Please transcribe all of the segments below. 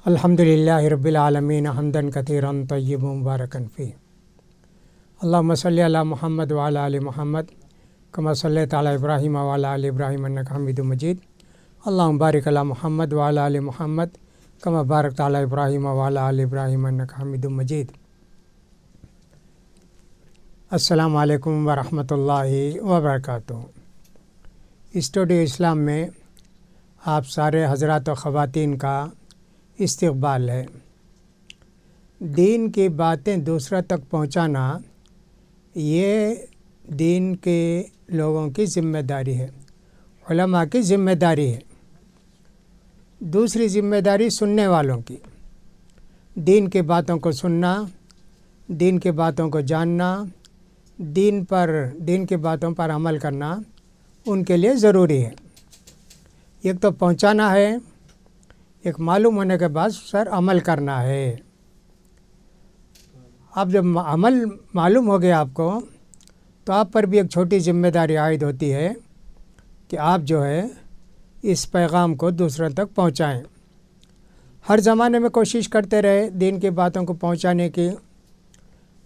الحمدللہ رب العالمین حمدن کثیرا طیبا مبارکا فیہ اللہم صلی علی محمد وعلی آل محمد کما صلیت علی ابراہیم وعلی آل ابراہیم انکا حمید مجید اللہم بارک علی محمد وعلی آل محمد کما بارکت علی ابراہیم وعلی آل ابراہیم انکا حمید مجید۔ السلام علیکم ورحمۃ اللہ وبرکاتہ۔ اسٹوڈیو اسلام میں آپ سارے حضرات و خواتین کا استقبال ہے۔ دین کی باتیں دوسروں تک پہنچانا یہ دین کے لوگوں کی ذمہ داری ہے، علماء کی ذمہ داری ہے۔ دوسری ذمہ داری سننے والوں کی، دین کی باتوں کو سننا، دین کی باتوں کو جاننا، دین کی باتوں پر عمل کرنا ان کے لیے ضروری ہے۔ ایک تو پہنچانا ہے، ایک معلوم ہونے کے بعد سر عمل کرنا ہے۔ اب جب عمل معلوم ہو گیا آپ کو تو آپ پر بھی ایک چھوٹی ذمہ داری عائد ہوتی ہے کہ آپ جو ہے اس پیغام کو دوسروں تک پہنچائیں۔ ہر زمانے میں کوشش کرتے رہے دین کی باتوں کو پہنچانے کی۔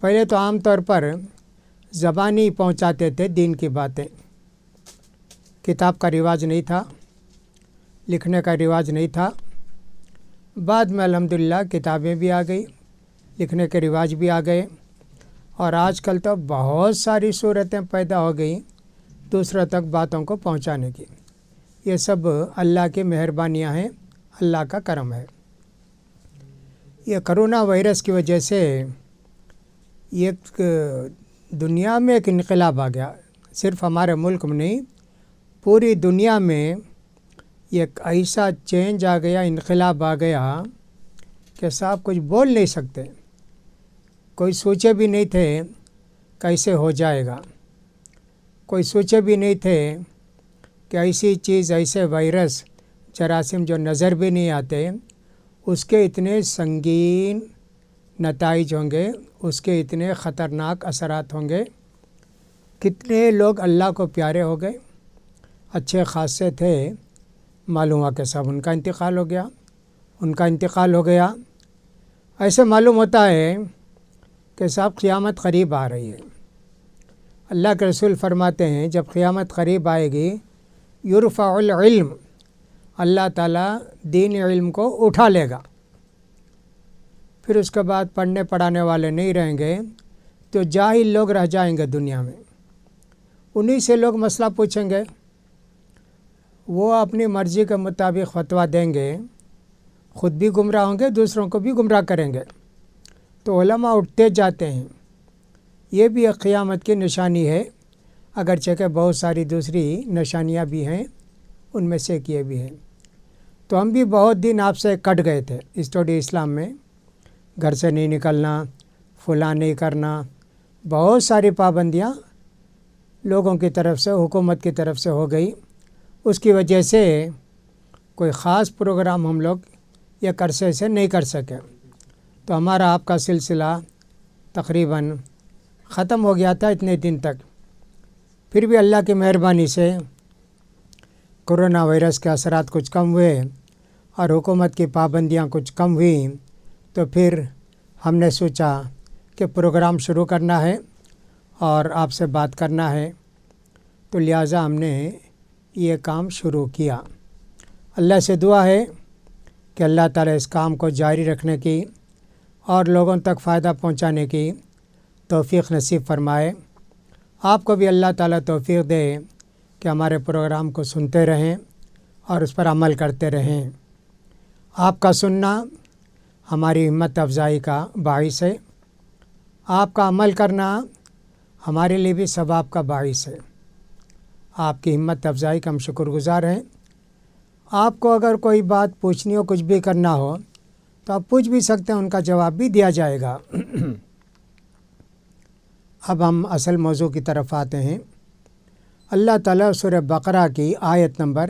پہلے تو عام طور پر زبانی پہنچاتے تھے دین کی باتیں، کتاب کا رواج نہیں تھا، لکھنے کا رواج نہیں تھا۔ بعد میں الحمدللہ کتابیں بھی آ گئی، لکھنے کے رواج بھی آ گئے، اور آج کل تو بہت ساری صورتیں پیدا ہو گئیں دوسروں تک باتوں کو پہنچانے کی۔ یہ سب اللہ کی مہربانیاں ہیں، اللہ کا کرم ہے۔ یہ کرونا وائرس کی وجہ سے ایک دنیا میں ایک انقلاب آ گیا، صرف ہمارے ملک میں نہیں، پوری دنیا میں ایک ایسا چینج آ گیا، انقلاب آ گیا کہ صاحب کچھ بول نہیں سکتے، کوئی سوچے بھی نہیں تھے کیسے ہو جائے گا، کوئی سوچے بھی نہیں تھے کہ ایسی چیز، ایسے وائرس، جراثیم جو نظر بھی نہیں آتے، اس کے اتنے سنگین نتائج ہوں گے، اس کے اتنے خطرناک اثرات ہوں گے۔ کتنے لوگ اللہ کو پیارے ہو گئے، اچھے خاصے تھے، معلوم ہوا کہ سب ان کا انتقال ہو گیا۔ ایسے معلوم ہوتا ہے کہ صاحب قیامت قریب آ رہی ہے۔ اللہ کے رسول فرماتے ہیں جب قیامت قریب آئے گی یرفع العلم، اللہ تعالیٰ دین علم کو اٹھا لے گا، پھر اس کے بعد پڑھنے پڑھانے والے نہیں رہیں گے تو جاہل لوگ رہ جائیں گے دنیا میں۔ انہی سے لوگ مسئلہ پوچھیں گے، وہ اپنی مرضی کے مطابق فتویٰ دیں گے، خود بھی گمراہ ہوں گے، دوسروں کو بھی گمراہ کریں گے۔ تو علماء اٹھتے جاتے ہیں، یہ بھی ایک قیامت کی نشانی ہے، اگرچہ کہ بہت ساری دوسری نشانیاں بھی ہیں، ان میں سے ایک یہ بھی ہے۔ تو ہم بھی بہت دن آپ سے کٹ گئے تھے اسٹوڈیو اسلام میں، گھر سے نہیں نکلنا، فلاں نہیں کرنا، بہت ساری پابندیاں لوگوں کی طرف سے، حکومت کی طرف سے ہو گئی۔ اس کی وجہ سے کوئی خاص پروگرام ہم لوگ ایک عرصے سے نہیں کر سکے، تو ہمارا آپ کا سلسلہ تقریباً ختم ہو گیا تھا اتنے دن تک۔ پھر بھی اللہ کی مہربانی سے کرونا وائرس کے اثرات کچھ کم ہوئے اور حکومت کی پابندیاں کچھ کم ہوئیں، تو پھر ہم نے سوچا کہ پروگرام شروع کرنا ہے اور آپ سے بات کرنا ہے، تو لہٰذا ہم نے یہ کام شروع کیا۔ اللہ سے دعا ہے کہ اللہ تعالیٰ اس کام کو جاری رکھنے کی اور لوگوں تک فائدہ پہنچانے کی توفیق نصیب فرمائے۔ آپ کو بھی اللہ تعالیٰ توفیق دے کہ ہمارے پروگرام کو سنتے رہیں اور اس پر عمل کرتے رہیں۔ آپ کا سننا ہماری ہمت افزائی کا باعث ہے، آپ کا عمل کرنا ہمارے لیے بھی ثواب کا باعث ہے۔ آپ کی ہمت افزائی کا ہم شکر گزار ہیں۔ آپ کو اگر کوئی بات پوچھنی ہو، کچھ بھی کرنا ہو تو آپ پوچھ بھی سکتے ہیں، ان کا جواب بھی دیا جائے گا۔ اب ہم اصل موضوع کی طرف آتے ہیں۔ اللہ تعالیٰ سورہ بقرہ کی آیت نمبر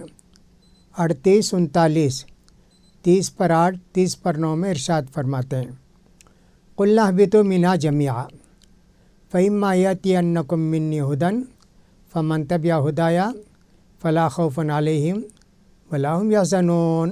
38، 39، 30 پر 8، 30 پر 9 میں ارشاد فرماتے ہیں، قُلْ اهْبِطُوا مِنْهَا جَمِيعًا فَإِمَّا يَأْتِيَنَّكُم مِّنِّي هُدًى فمن تبع ہدایا فلا خوف علیہم ولا هم يحزنون۔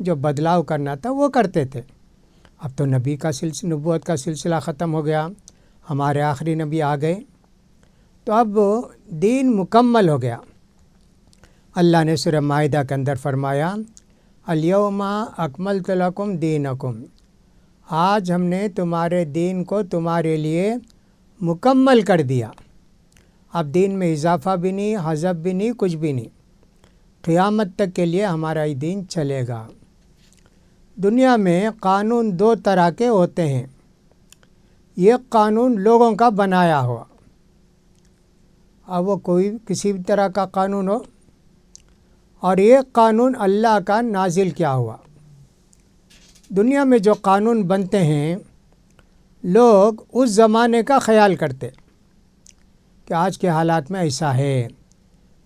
جو بدلاؤ کرنا تھا وہ کرتے تھے۔ اب تو نبوت کا سلسلہ ختم ہو گیا، ہمارے آخری نبی آ گئے، تو اب دین مکمل ہو گیا۔ اللہ نے سورہ مائدہ کے اندر فرمایا الیوم اکملت لکم دینکم، آج ہم نے تمہارے دین کو تمہارے لیے مکمل کر دیا۔ اب دین میں اضافہ بھی نہیں، حذف بھی نہیں، کچھ بھی نہیں، قیامت تک کے لیے ہمارا یہ دین چلے گا۔ دنیا میں قانون دو طرح کے ہوتے ہیں، یہ قانون لوگوں کا بنایا ہوا، اب وہ کوئی کسی بھی طرح کا قانون ہو، اور یہ قانون اللہ کا نازل کیا ہوا۔ دنیا میں جو قانون بنتے ہیں لوگ اس زمانے کا خیال کرتے کہ آج کے حالات میں ایسا ہے،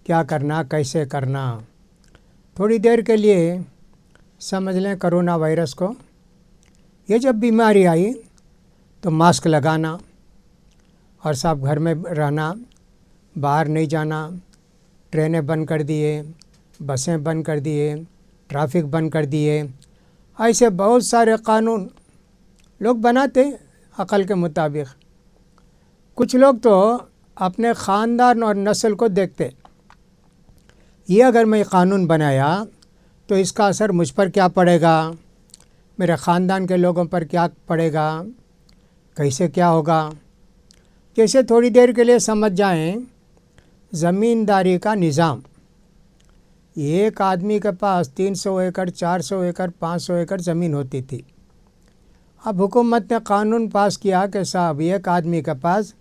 کیا کرنا، کیسے کرنا۔ تھوڑی دیر کے لیے سمجھ لیں کرونا وائرس کو، یہ جب بیماری آئی تو ماسک لگانا اور سب گھر میں رہنا، باہر نہیں جانا، ٹرینیں بند کر دیے، بسیں بند کر دیے، ٹرافک بند کر دیے، ایسے بہت سارے قانون لوگ بناتے عقل کے مطابق۔ کچھ لوگ تو اپنے خاندان اور نسل کو دیکھتے، یہ اگر میں قانون بنایا تو اس کا اثر مجھ پر کیا پڑے گا، میرے خاندان کے لوگوں پر کیا پڑے گا، کیسے کیا ہوگا۔ جیسے تھوڑی دیر کے لیے سمجھ جائیں زمینداری کا نظام، ایک آدمی کے پاس 300 ایکڑ 400 ایکڑ 500 ایکڑ زمین ہوتی تھی۔ اب حکومت نے قانون پاس کیا کہ صاحب ایک آدمی کے پاس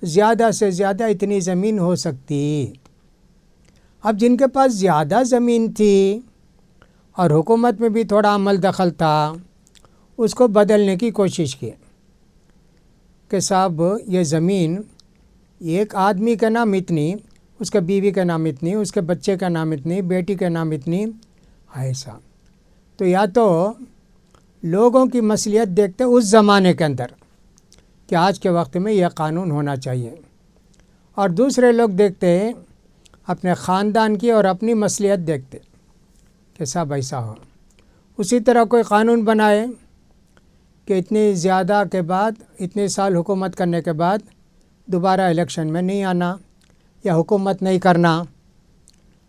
زیادہ سے زیادہ اتنی زمین ہو سکتی۔ اب جن کے پاس زیادہ زمین تھی اور حکومت میں بھی تھوڑا عمل دخل تھا، اس کو بدلنے کی کوشش کی کہ صاحب یہ زمین ایک آدمی کے نام اتنی، اس کے بیوی کے نام اتنی، اس کے بچے کا نام اتنی، بیٹی کے نام اتنی، ایسا۔ تو یا تو لوگوں کی مصلحت دیکھتے اس زمانے کے اندر کہ آج کے وقت میں یہ قانون ہونا چاہیے، اور دوسرے لوگ دیکھتے اپنے خاندان کی اور اپنی مصلحت دیکھتے کہ سب ایسا ہو۔ اسی طرح کوئی قانون بنائے کہ اتنی زیادہ کے بعد، اتنے سال حکومت کرنے کے بعد دوبارہ الیکشن میں نہیں آنا یا حکومت نہیں کرنا۔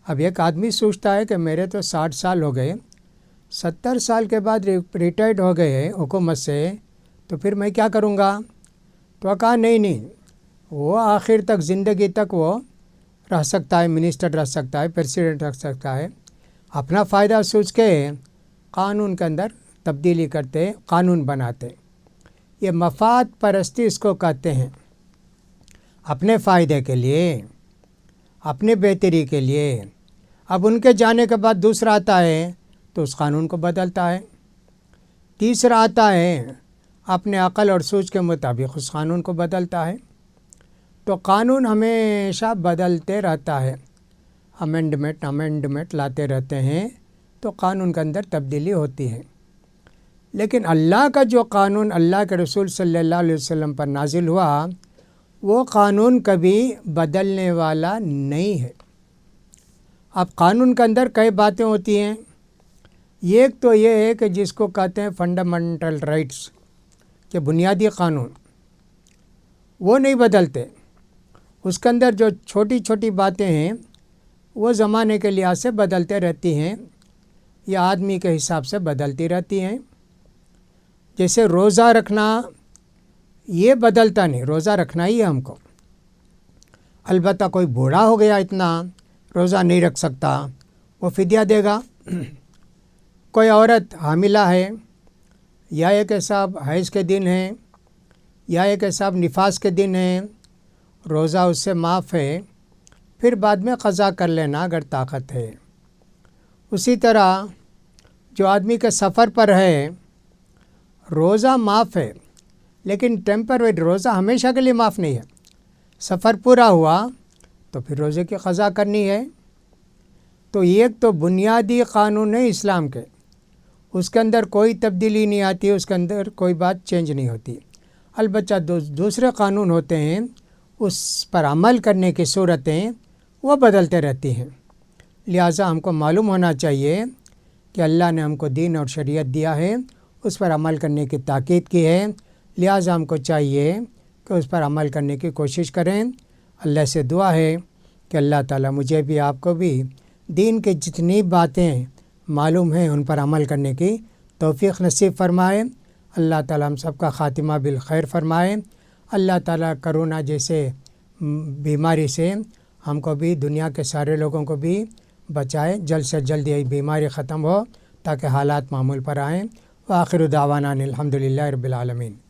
اب ایک آدمی سوچتا ہے کہ میرے تو 60 سال ہو گئے، 70 سال کے بعد ریٹائرڈ ہو گئے حکومت سے، تو پھر میں کیا کروں گا؟ تو کہا نہیں، وہ آخر تک زندگی تک وہ رہ سکتا ہے، منسٹر رہ سکتا ہے، پریسیڈنٹ رہ سکتا ہے۔ اپنا فائدہ سوچ کے قانون کے اندر تبدیلی کرتے، قانون بناتے۔ یہ مفاد پرستی اس کو کہتے ہیں، اپنے فائدے کے لیے، اپنے بہتری کے لیے۔ اب ان کے جانے کے بعد دوسرا آتا ہے تو اس قانون کو بدلتا ہے، تیسرا آتا ہے اپنے عقل اور سوچ کے مطابق اس قانون کو بدلتا ہے۔ تو قانون ہمیشہ بدلتے رہتا ہے، امینڈمنٹ لاتے رہتے ہیں، تو قانون کے اندر تبدیلی ہوتی ہے۔ لیکن اللہ کا جو قانون اللہ کے رسول صلی اللہ علیہ وسلم پر نازل ہوا، وہ قانون کبھی بدلنے والا نہیں ہے۔ اب قانون کے اندر کئی باتیں ہوتی ہیں، ایک تو یہ ہے کہ جس کو کہتے ہیں فنڈامنٹل رائٹس، کہ بنیادی قانون وہ نہیں بدلتے۔ اس کے اندر جو چھوٹی چھوٹی باتیں ہیں وہ زمانے کے لحاظ سے بدلتے رہتی ہیں یا آدمی کے حساب سے بدلتی رہتی ہیں۔ جیسے روزہ رکھنا، یہ بدلتا نہیں، روزہ رکھنا ہی ہے ہم کو۔ البتہ کوئی بوڑھا ہو گیا اتنا روزہ نہیں رکھ سکتا، وہ فدیہ دے گا۔ کوئی عورت حاملہ ہے، یا ایک صاحب حیض کے دن ہیں، یا ایک صاحب نفاس کے دن ہیں، روزہ اس سے معاف ہے، پھر بعد میں قضا کر لینا اگر طاقت ہے۔ اسی طرح جو آدمی کے سفر پر ہے، روزہ معاف ہے، لیکن ٹیمپروری، روزہ ہمیشہ کے لیے معاف نہیں ہے۔ سفر پورا ہوا تو پھر روزے کی قضا کرنی ہے۔ تو ایک تو بنیادی قانون ہے اسلام کے، اس کے اندر کوئی تبدیلی نہیں آتی، اس کے اندر کوئی بات چینج نہیں ہوتی۔ البتہ دوسرے قانون ہوتے ہیں، اس پر عمل کرنے کی صورتیں وہ بدلتے رہتی ہیں۔ لہٰذا ہم کو معلوم ہونا چاہیے کہ اللہ نے ہم کو دین اور شریعت دیا ہے، اس پر عمل کرنے کی تاکید کی ہے، لہٰذا ہم کو چاہیے کہ اس پر عمل کرنے کی کوشش کریں۔ اللہ سے دعا ہے کہ اللہ تعالیٰ مجھے بھی آپ کو بھی دین کے جتنی باتیں معلوم ہیں ان پر عمل کرنے کی توفیق نصیب فرمائے۔ اللہ تعالیٰ ہم سب کا خاتمہ بالخیر فرمائے۔ اللہ تعالیٰ کرونا جیسے بیماری سے ہم کو بھی دنیا کے سارے لوگوں کو بھی بچائے، جلد سے جلد یہ بیماری ختم ہو تاکہ حالات معمول پر آئیں۔ وآخر دعوانا الحمدللہ رب العالمین۔